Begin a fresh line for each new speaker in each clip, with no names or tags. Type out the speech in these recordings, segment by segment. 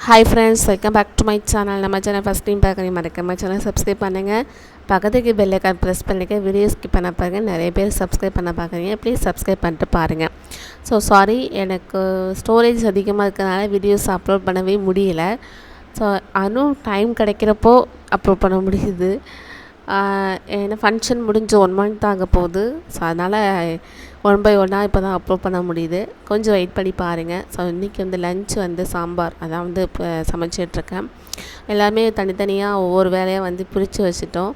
Hi friends, welcome back to my channel. நம்ம channel first time பார்க்குறீங்க மறக்காம channel subscribe பண்ணுங்கள். பக்கத்துக்கு பெல் ஐக்கான் ப்ரெஸ் பண்ணிக்க. வீடியோ ஸ்கிப் பண்ண பாருங்கள். நிறைய பேர் சப்ஸ்கிரைப் பண்ண பார்க்குறீங்க. ப்ளீஸ் சப்ஸ்கிரைப் பண்ணிட்டு பாருங்கள். ஸோ சாரி, எனக்கு ஸ்டோரேஜ் அதிகமாக இருக்கிறதுனால வீடியோஸ் அப்லோட் பண்ணவே முடியல. ஸோ அதுவும் டைம் கிடைக்கிறப்போ அப்லோட் பண்ண முடியுது. ஏன்னா ஃபங்க்ஷன் முடிஞ்சு 1 மந்த் ஆக போகுது. ஸோ அதனால் 1 பை 1 இப்போ தான் அப்லோட் பண்ண முடியுது. கொஞ்சம் வெயிட் பண்ணி பாருங்கள். ஸோ இன்றைக்கி வந்து லன்ச் வந்து சாம்பார், அதான் வந்து இப்போ சமைச்சிட்ருக்கேன். எல்லாருமே தனித்தனியாக ஒவ்வொரு வேலையாக வந்து பிரித்து வச்சுட்டோம்.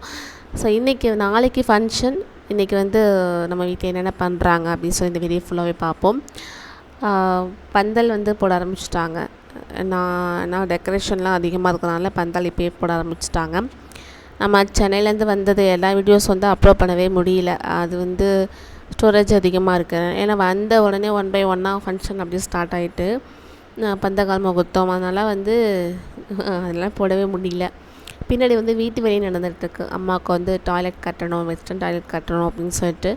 ஸோ நாளைக்கு ஃபங்க்ஷன். இன்றைக்கி வந்து நம்ம வீட்டில் என்னென்ன பண்ணுறாங்க அப்படின்னு சொல்லி இந்த வீடியோ ஃபுல்லாகவே பார்ப்போம். பந்தல் வந்து போட ஆரம்பிச்சிட்டாங்க. நான் டெக்கரேஷன்லாம் அதிகமாக இருக்கிறனால பந்தல் இப்போயே போட ஆரம்பிச்சிட்டாங்க. நம்ம சென்னையிலேருந்து வந்தது எல்லா வீடியோஸ் வந்து அப்லோட் பண்ணவே முடியல. அது வந்து ஸ்டோரேஜ் அதிகமாக இருக்குது. ஏன்னா வந்த உடனே 1 பை 1 ஃபங்க்ஷன் அப்படியே ஸ்டார்ட் ஆகிட்டு பந்தக்கால் முகூர்த்தம், அதனால் வந்து அதெல்லாம் போடவே முடியல. பின்னாடி வந்து வீட்டு வேலையும் நடந்துகிட்ருக்கு. அம்மாவுக்கு வந்து டாய்லெட் கட்டணும், வெஸ்டர்ன் டாய்லெட் கட்டணும் அப்படின்னு சொல்லிட்டு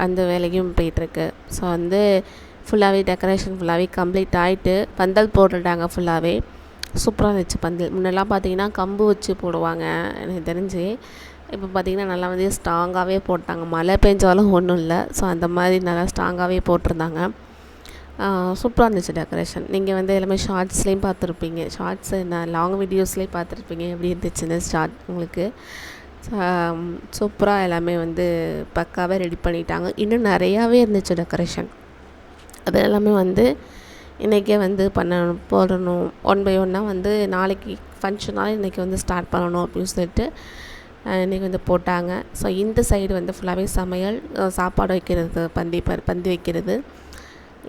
அந்த வேலையும் போயிட்டுருக்கு. ஸோ வந்து ஃபுல்லாகவே டெக்கரேஷன் ஃபுல்லாகவே கம்ப்ளீட் ஆகிட்டு பந்தல் போட்டுட்டாங்க. ஃபுல்லாகவே சூப்பராக இருந்துச்சு பந்தல். முன்னெல்லாம் பார்த்திங்கன்னா கம்பு வச்சு போடுவாங்க எனக்கு தெரிஞ்சு. இப்போ பார்த்திங்கன்னா நல்லா வந்து ஸ்ட்ராங்காகவே போட்டாங்க. மழை பெஞ்சாலும் ஒன்றும் இல்லை. ஸோ அந்த மாதிரி நல்லா ஸ்ட்ராங்காகவே போட்டிருந்தாங்க. சூப்பராக இருந்துச்சு டெக்கரேஷன். நீங்கள் வந்து எல்லாமே ஷார்ட்ஸ்லேயும் பார்த்துருப்பீங்க. ஷார்ட்ஸ் நான் லாங் வீடியோஸ்லேயும் பார்த்துருப்பீங்க எப்படி இருந்துச்சுன்னு ஷார்ட் உங்களுக்கு. சூப்பராக எல்லாமே வந்து பக்காவாக ரெடி பண்ணிட்டாங்க. இன்னும் நிறையாவே இருந்துச்சு டெக்கரேஷன். அது எல்லாமே வந்து இன்றைக்கே வந்து போடணும். 1 பை 1 வந்து நாளைக்கு ஃபங்க்ஷனால் இன்றைக்கி வந்து ஸ்டார்ட் பண்ணணும் அப்படின்னு சொல்லிட்டு இன்றைக்கி வந்து போட்டாங்க. ஸோ இந்த சைடு வந்து ஃபுல்லாகவே சமையல், சாப்பாடு வைக்கிறது, பந்தி வைக்கிறது.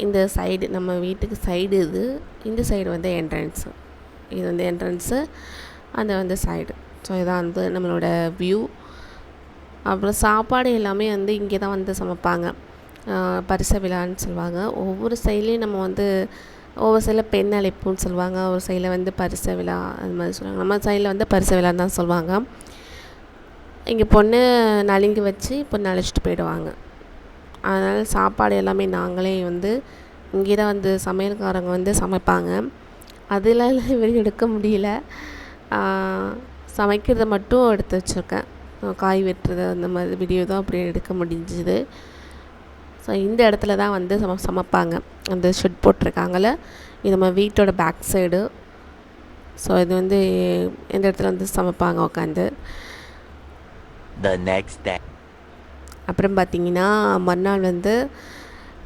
இந்த சைடு நம்ம வீட்டுக்கு சைடு இந்த சைடு வந்து என்ட்ரன்ஸு. இது வந்து என்ட்ரன்ஸு, அந்த வந்து சைடு. ஸோ இதான் வந்து நம்மளோட வியூ. அப்புறம் சாப்பாடு எல்லாமே வந்து இங்கே தான் வந்து சமைப்பாங்க. பரிச விழான்னு சொல்லுவாங்க. ஒவ்வொரு சைட்லேயும் நம்ம வந்து ஒவ்வொரு சைடில் பெண் அழைப்புன்னு சொல்லுவாங்க, ஒரு சைடில் வந்து பரிச விழா அது மாதிரி சொல்லுவாங்க. நம்ம சைடில் வந்து பரிச விழான்னு தான் சொல்லுவாங்க. இங்கே பொண்ணு நலுங்கு வச்சு பொண்ணு அழைச்சிட்டு போயிடுவாங்க. அதனால் சாப்பாடு எல்லாமே நாங்களே வந்து இங்கே தான் வந்து சமையல்காரங்க வந்து சமைப்பாங்க. அதெல்லாம் வெளியே எடுக்க முடியல. சமைக்கிறத மட்டும் எடுத்து வச்சுருக்கேன். காய் வெட்டுறது அந்த மாதிரி வீடியோ தான் அப்படியே எடுக்க முடிஞ்சுது. ஸோ இந்த இடத்துல தான் வந்து சமைப்பாங்க. அந்த ஷெட் போட்டிருக்காங்கள, இது நம்ம வீட்டோட பேக் சைடு. ஸோ இது வந்து இந்த இடத்துல வந்து சமைப்பாங்க உட்காந்து. அப்புறம் பார்த்திங்கன்னா மறுநாள் வந்து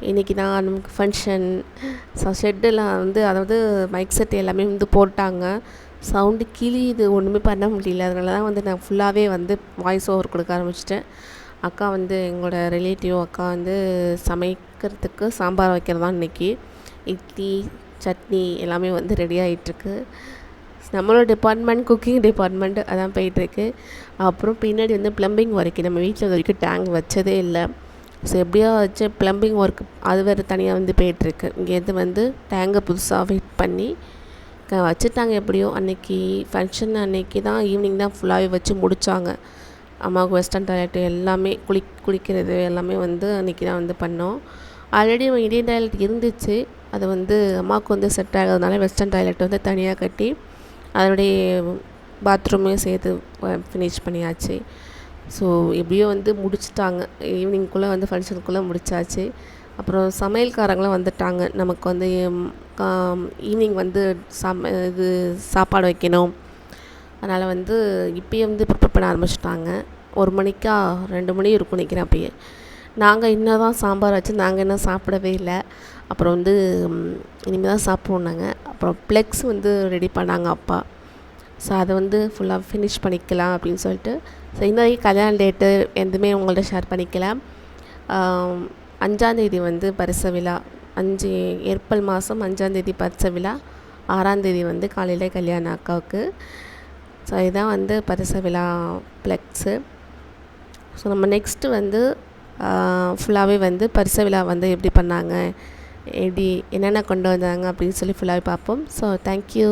இன்றைக்கி தான் நமக்கு ஃபங்க்ஷன். ஸோ ஷெட்டெல்லாம் வந்து அதாவது மைக் செட் எல்லாமே வந்து போட்டாங்க. சவுண்டு கிளியுது, ஒன்றுமே பண்ண முடியல. அதனால தான் வந்து நான் ஃபுல்லாகவே வந்து வாய்ஸ் ஓவர் கொடுக்க ஆரம்பிச்சிட்டேன். அக்கா வந்து எங்களோட ரிலேட்டிவ் அக்கா வந்து சமைக்கிறதுக்கு சாம்பார் வைக்கிறது தான் இன்றைக்கி. இட்லி சட்னி எல்லாமே வந்து ரெடி ஆகிட்டுருக்கு. நம்மளோட டிபார்ட்மெண்ட் குக்கிங் டிபார்ட்மெண்ட் அதான் போயிட்டுருக்கு. அப்புறம் பின்னாடி வந்து ப்ளம்பிங் ஒர்க்கு. நம்ம வீட்டில் இது வரைக்கும் டேங்க் வச்சதே இல்லை. ஸோ எப்படியோ வச்சு ப்ளம்பிங் ஒர்க் அது வேறு தனியாக வந்து போயிட்டுருக்கு. இங்கேருந்து வந்து டேங்கை புதுசாக ஃபிட் பண்ணி வச்சுட்டாங்க. எப்படியோ அன்றைக்கி ஃபங்க்ஷன் அன்றைக்கி தான் ஈவினிங் தான் ஃபுல்லாகவே வச்சு முடித்தாங்க. அம்மாவுக்கு வெஸ்டர்ன் டாய்லெட்டு எல்லாமே குளிக்கிறது எல்லாமே வந்து அன்றைக்கி தான் வந்து பண்ணோம். ஆல்ரெடி இந்தியன் டாய்லெட் இருந்துச்சு. அது வந்து அம்மாவுக்கு வந்து செட் ஆகிறதுனால வெஸ்டர்ன் டாய்லெட் வந்து தனியாக கட்டி அதனுடைய பாத்ரூமையும் சேர்த்து ஃபினிஷ் பண்ணியாச்சு. ஸோ எப்படியோ வந்து முடிச்சிட்டாங்க. ஈவினிங்குள்ளே வந்து ஃபங்க்ஷனுக்குள்ளே முடிச்சாச்சு. அப்புறம் சமையல்காரங்களாம் வந்துட்டாங்க. நமக்கு வந்து ஈவினிங் வந்து சாப்பாடு வைக்கணும். அதனால் வந்து இப்போயே வந்து ப்ரிப்பேர் பண்ண ஆரம்பிச்சிட்டாங்க. 1 மணிக்கா 2 மணி இருக்கும் நினைக்கிறேன். அப்போயே நாங்கள் இன்னும் தான் சாம்பார் வச்சு நாங்கள் இன்னும் சாப்பிடவே இல்லை. அப்புறம் வந்து இனிமேல் தான் சாப்பிட்ணுன்னாங்க. அப்புறம் ஃப்ளெக்ஸ் வந்து ரெடி பண்ணாங்க அப்பா. ஸோ அதை வந்து ஃபுல்லாக ஃபினிஷ் பண்ணிக்கலாம் அப்படின்னு சொல்லிட்டு. ஸோ இன்னும் கல்யாண டேட்டு எதுவுமே உங்கள்கிட்ட ஷேர் பண்ணிக்கலாம். 5ஆந்தேதி வந்து பரிச விழா. ஏப்ரல் மாதம் 5ஆந்தேதி பரிச விழா, 6ஆந்தேதி வந்து காலையில் கல்யாணம் அக்காவுக்கு. ஸோ இதுதான் வந்து பரிச விழா ஃப்ளெக்ஸு. ஸோ நம்ம நெக்ஸ்ட்டு வந்து ஃபுல்லாகவே வந்து பரிச விழா வந்து எப்படி பண்ணாங்க, எப்படி என்னென்ன கொண்டு வந்தாங்க அப்படின்னு சொல்லி ஃபுல்லாகவே பார்ப்போம். So thank you.